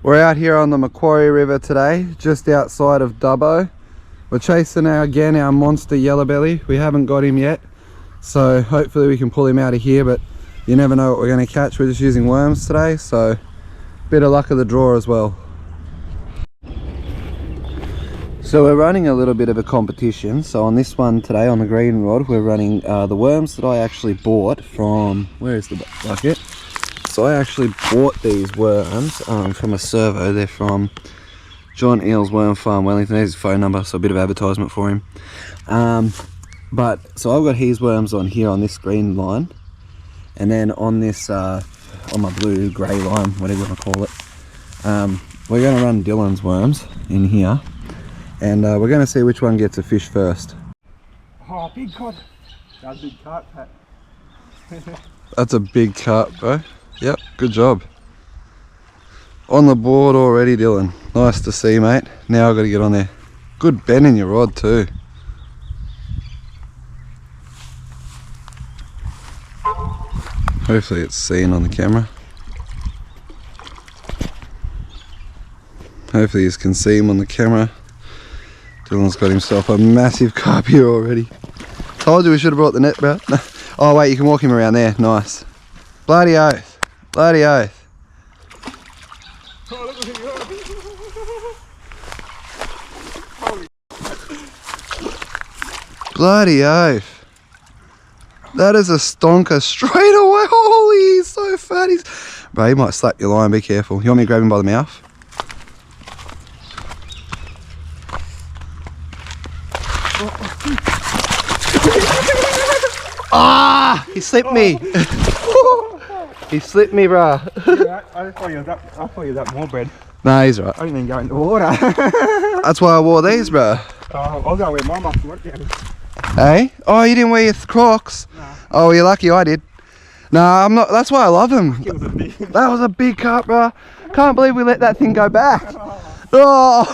We're out here on the Macquarie River today, just outside of Dubbo. We're chasing our monster yellow belly. We haven't got him yet, so hopefully we can pull him out of here, but you never know what we're going to catch. We're just using worms today, so bit of luck of the draw as well. So we're running a little bit of a competition. So on this one today, on the green rod, we're running the worms that I actually bought from, where is the bucket? So I actually bought these worms from a servo. They're from John Eel's Worm Farm, Wellington. There's his phone number, so a bit of advertisement for him. So I've got his worms on here on this green line, and then on this, on my blue grey line, whatever you want to call it, we're going to run Dylan's worms in here, and we're going to see which one gets a fish first. Oh, big cod. That's a big carp, Pat. That's a big carp, bro. Yep, good job. On the board already, Dylan. Nice to see, mate. Now I've got to get on there. Good bend in your rod too. Hopefully it's seen on the camera. Hopefully you can see him on the camera. Dylan's got himself a massive carp here already. Told you we should have brought the net, bro. Oh wait, you can walk him around there. Nice. Bloody oath. Bloody oath. Oh, look at you. Bloody oath. That is a stonker straight away. Holy, he's so fat. Bro, he might slap your line. Be careful. You want me to grab him by the mouth? Ah! He slipped me. He slipped me, bro. Yeah, I thought you was up more bread. Nah, he's right. I didn't even go in the water. That's why I wore these, bro. I'll go wear mine after work. Hey? Oh, you didn't wear your Crocs? Nah. Oh, you're lucky I did. Nah, I'm not. That's why I love them. It was a big. That was a big carp, bro. Can't believe we let that thing go back. Oh.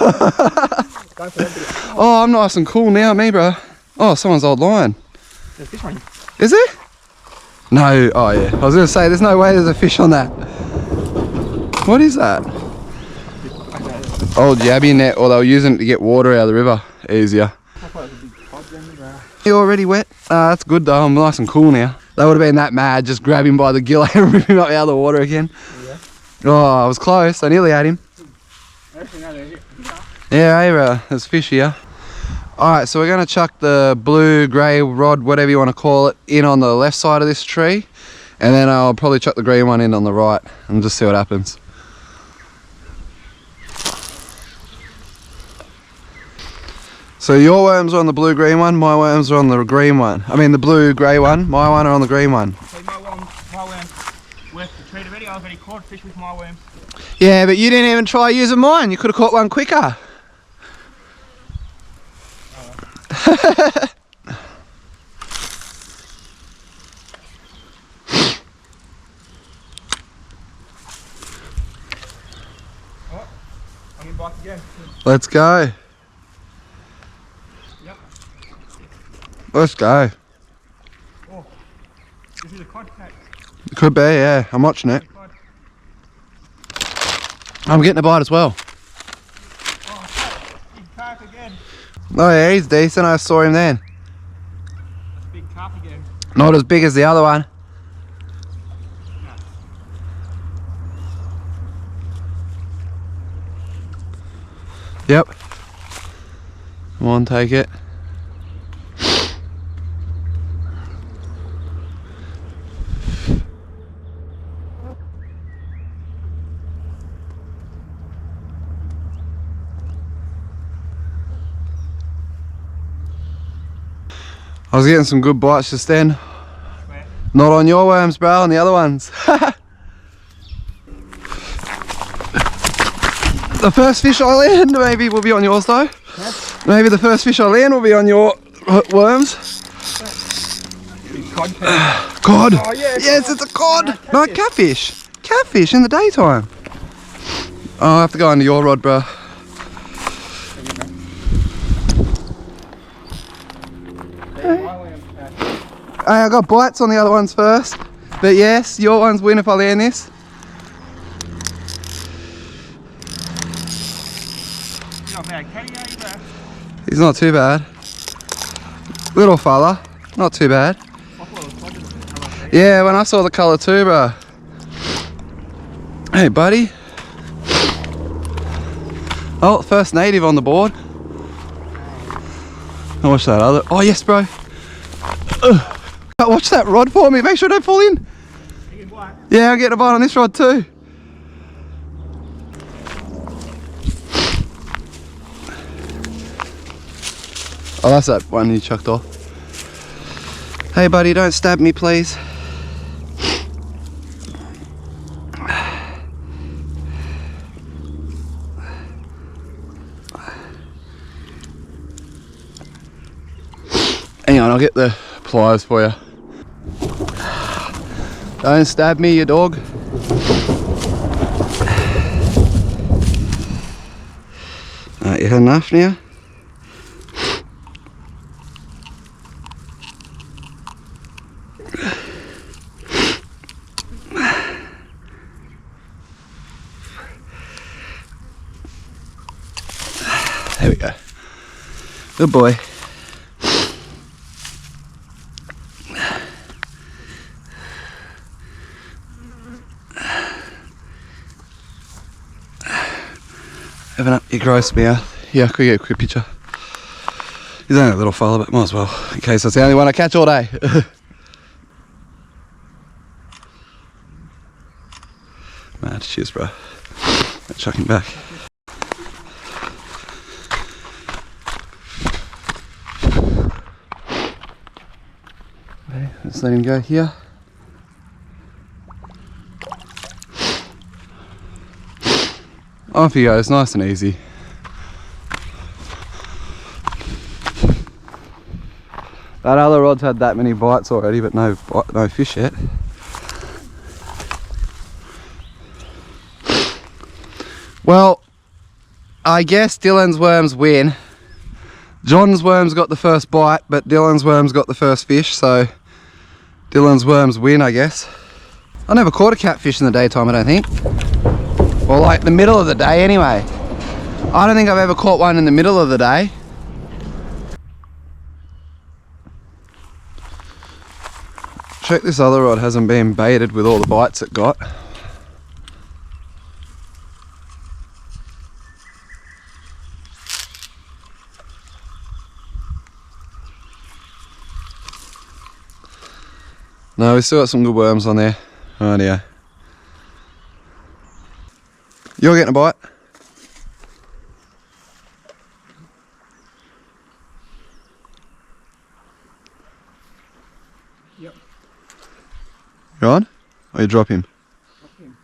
Oh, I'm nice and cool now, me, bro. Oh, someone's old line. There's this one. Is it? No. Oh, yeah. I was going to say, there's no way there's a fish on that. What is that? Old jabby net, or they were using it to get water out of the river easier. I thought it was a big cod then, bro. You already wet? That's good though. I'm nice and cool now. They would have been that mad, just grab him by the gill and rip him up out of the water again. Yeah. Oh, I was close. I nearly had him. Yeah, hey, bro. There's fish here. Alright, so we're going to chuck the blue, grey rod, whatever you want to call it, in on the left side of this tree. And then I'll probably chuck the green one in on the right and just see what happens. So your worms are on the blue-green one, my worms are on the green one. I mean the blue-grey one, my one are on the green one. So my worms worth the treat already. I've already caught fish with my worms. Yeah, but you didn't even try using mine. You could have caught one quicker. Oh, I'm in bite again. Let's go. Yep. Let's go. Oh, this is a cod cat. It could be, yeah. I'm watching it. I'm getting a bite as well. Oh, big carp again. Oh yeah, he's decent. I saw him then. That's a big carp again. Not as big as the other one. No. Yep. Come on, take it. I was getting some good bites just then. Where? Not on your worms, bro, on the other ones. The first fish I land maybe will be on yours though. Yeah. Maybe the first fish I land will be on your worms. Big cod cat. Cod! Oh, yeah, Yes, it's a cod! No, catfish. Catfish in the daytime. Oh, I'll have to go under your rod, bro. Hey, I got bites on the other ones first. But yes, your ones win if I land this. not bad. Caddy, how you back? He's not too bad. Little fella, not too bad. I thought it was positive. Yeah, when I saw the colour too, bro. Hey, buddy. Oh, first native on the board. Oh, watch that other. Oh, yes, bro. Watch that rod for me. Make sure I don't fall in. Yeah, I'll get a bite on this rod too. Oh, that's that one you chucked off. Hey, buddy, don't stab me, please. Hang on, I'll get the pliers for you. Don't stab me, you dog. Alright, you had enough now? There we go. Good boy. Open up your gross mouth. Yeah, could get a quick picture. He's only a little fella, but might as well, in case that's the only one I catch all day. Mad, cheers, bro. Chuck him back. Okay, let's let him go here. Off he goes, nice and easy. That other rod's had that many bites already, but no fish yet. Well, I guess Dylan's worms win. John's worms got the first bite, but Dylan's worms got the first fish, so Dylan's worms win, I guess. I never caught a catfish in the daytime, I don't think. Or like the middle of the day anyway. I don't think I've ever caught one in the middle of the day. Check this other rod hasn't been baited with all the bites it got. No, we still got some good worms on there. Oh yeah. You're getting a bite? Yep. You on? Or you drop him? Drop him.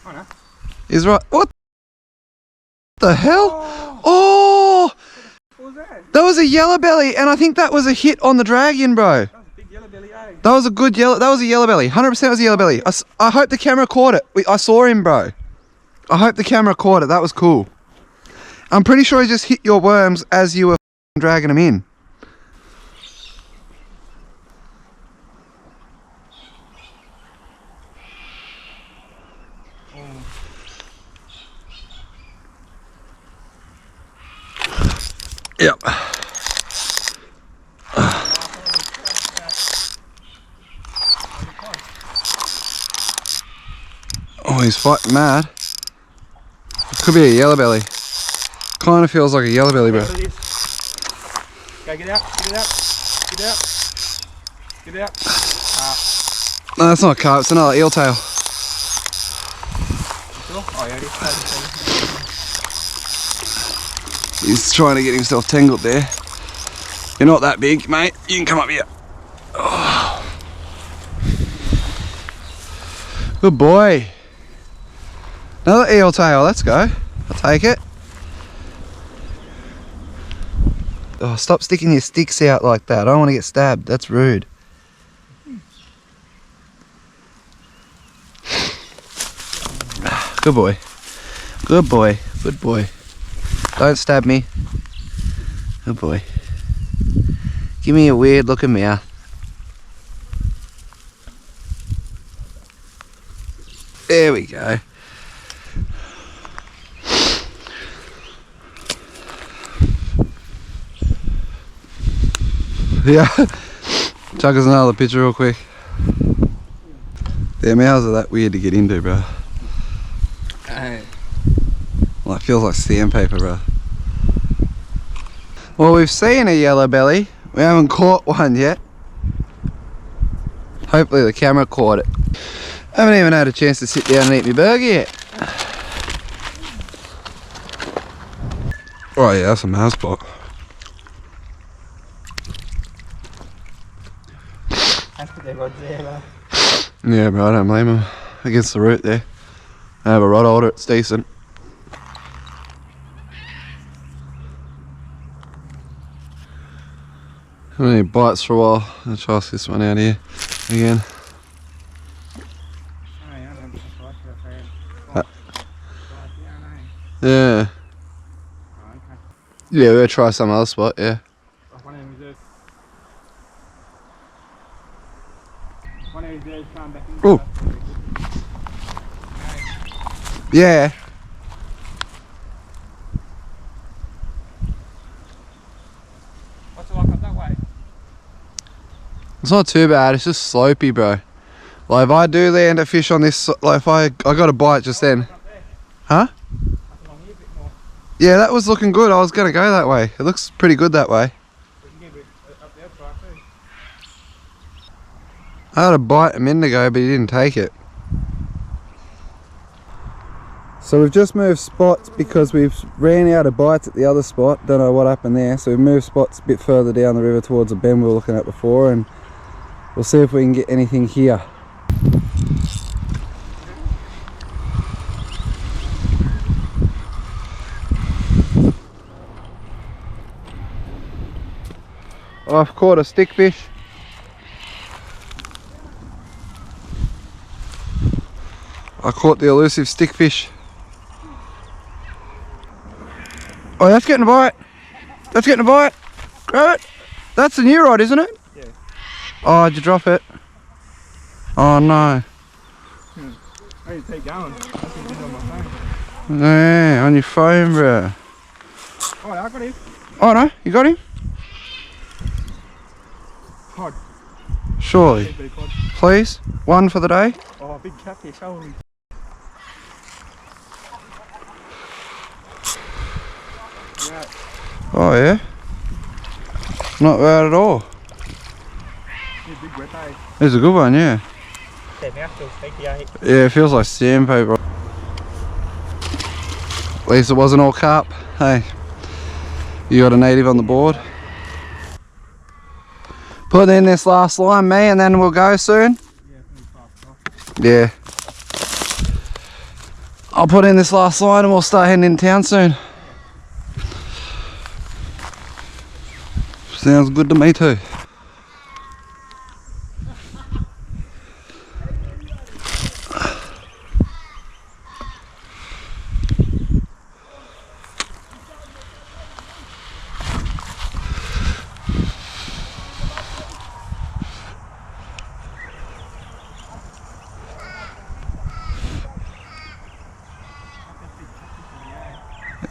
Oh no. He's right. What the hell? Oh! What was that? That was a yellow belly, and I think that was a hit on the dragon, bro. That was a big yellow belly, eh? That was a good yellow. That was a yellow belly. 100% was a yellow belly. I hope the camera caught it. I saw him, bro. I hope the camera caught it. That was cool. I'm pretty sure he just hit your worms as you were dragging them in. Yep. Oh, he's fighting mad. It could be a yellow belly. Kind of feels like a yellow belly, bro. Go, get out, get it out, get it out, get it out. No, that's not a carp, it's another eel tail. Oh, yeah, it is. He's trying to get himself tangled there. You're not that big, mate. You can come up here. Oh. Good boy. Another eel tail, let's go. I'll take it. Oh, stop sticking your sticks out like that. I don't want to get stabbed. That's rude. Good boy. Good boy. Good boy. Don't stab me. Good boy. Give me a weird looking mouth. There we go. Yeah. Chuck us another picture real quick. Their mouths are that weird to get into, bro. Well, it feels like sandpaper, bro. Well, we've seen a yellow belly. We haven't caught one yet. Hopefully the camera caught it. Haven't even had a chance to sit down and eat my burger yet. Oh yeah, that's a mouse spot. Yeah, bro, I don't blame him. Against the root there. I have a rod holder, it's decent. Haven't had any bites for a while. I'll try this one out here again. Yeah. Yeah, we'll try some other spot, yeah. Oh. Yeah. What's it like up that way? It's not too bad, it's just slopey, bro. Like if I do land a fish on this, like if I got a bite just then. Huh? Yeah, that was looking good. I was gonna go that way. It looks pretty good that way. I had a bite a minute ago, but he didn't take it. So we've just moved spots because we've ran out of bites at the other spot. Don't know what happened there. So we've moved spots a bit further down the river towards the bend we were looking at before, and we'll see if we can get anything here. I've caught a stickfish. I caught the elusive stickfish. Oh, that's getting a bite. That's getting a bite. Grab it. That's a new rod, isn't it? Yeah. Oh, did you drop it? Oh no. I need to keep going. That's what it is on my phone. Yeah, on your phone, bro. Oh, I got him. Oh no, you got him? Cod. Surely. Cod. Please, one for the day. Oh, big catfish. Holy. Yeah. Oh yeah. Not bad at all. Yeah, big wet, eh? It's a good one, yeah. That mouth feels sticky, eh? Yeah, it feels like sandpaper. At least it wasn't all carp. Hey, you got a native on the board. Put in this last line, me, and then we'll go soon. Yeah. I'll put in this last line and we'll start heading in town soon. Sounds good to me too.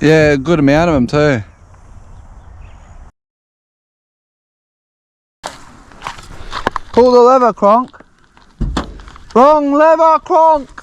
Yeah, a good amount of them too. Pull the lever, Kronk. Wrong lever, Kronk.